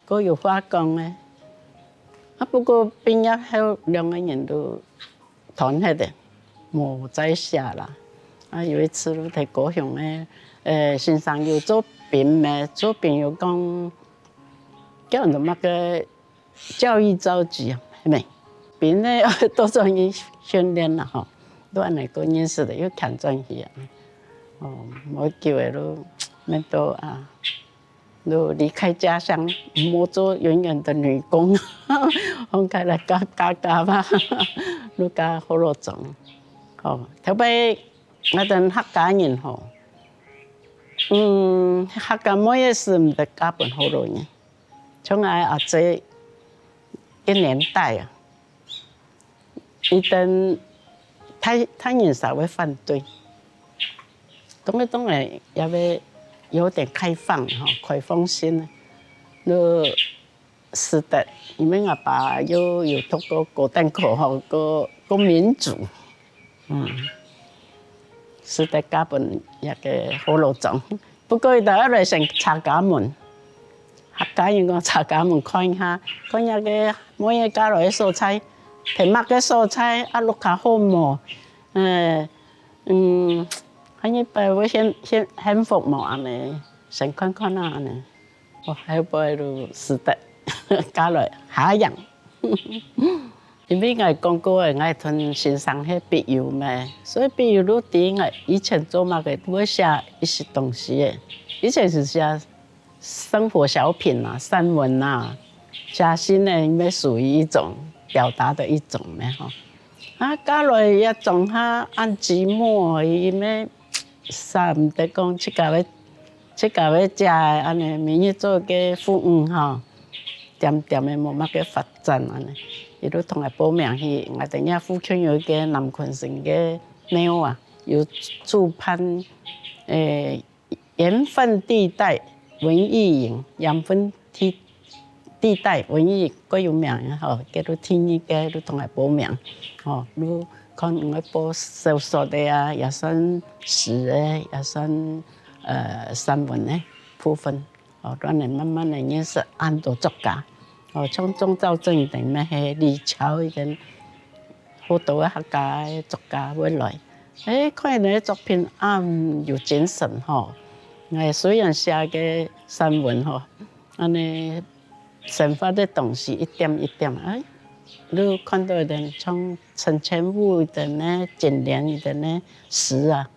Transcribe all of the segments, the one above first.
佫有法講誒。啊，不過畢業後兩個人都團結的，無再寫啦。啊，有一次我喺高雄誒，先生有做兵誒，做兵又講叫人乜個教育召集啊，係咪？兵誒多種去訓練啦，吼，都安尼個認識的，又看轉去啊。哦，我叫佢都咩都啊。都離開家鄉，莫做永遠的女工，放開來教吧，都教好多種。哦，特別我哋客家人吼，客家每一事唔得教本好多人，從來阿姐一年代啊，一旦他人稍微反對，當然也要。有點開放哈，開放性的。那是的，你們阿爸有讀過高等課哈，個民主，是的，家本一個好老種。不過伊就一來成查家門，客家人講查家門看一下，看一個每一家來蔬菜，提乜嘅蔬菜啊，落下好冇，還一擺我先幸福冇安尼，先看看啦安尼，我後擺就是的，加來下樣。因為我講過誒，我同先生係筆友咩，所以筆友都知我以前做乜嘅都會寫一些東西誒，以前是寫生活小品啊、散文啊，寫信誒，應該屬於一種表達的一種咩吼。啊，加來也種下按寂寞伊咩。啥唔得講，去搞個食安尼，明日做個服務吼，點點的冇乜個發展安尼，伊都同我報名去。我哋遐附近有一個南鯤鯓個廟啊，有主辦鹽分地帶文藝營，鹽分地帶文藝各有名嘅吼，叫做天意嘅都同我報名，吼都。看我報小說的啊，也算詩的，也算散文的部分。哦，當然慢慢的認識很多作家。哦，像鍾肇政等咩係李朝已經好多嘅客家的作家會來。看你的作品有精神吼。我雖然寫嘅散文吼，安尼生活的東西一點一點你看到的像陳千武的呢、金蓮的呢詩啊，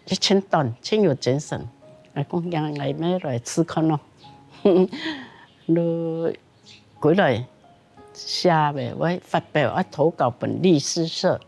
一千段，真有精神。我講讓我們來思考咯。你過來寫的，我發表我投稿本律師社。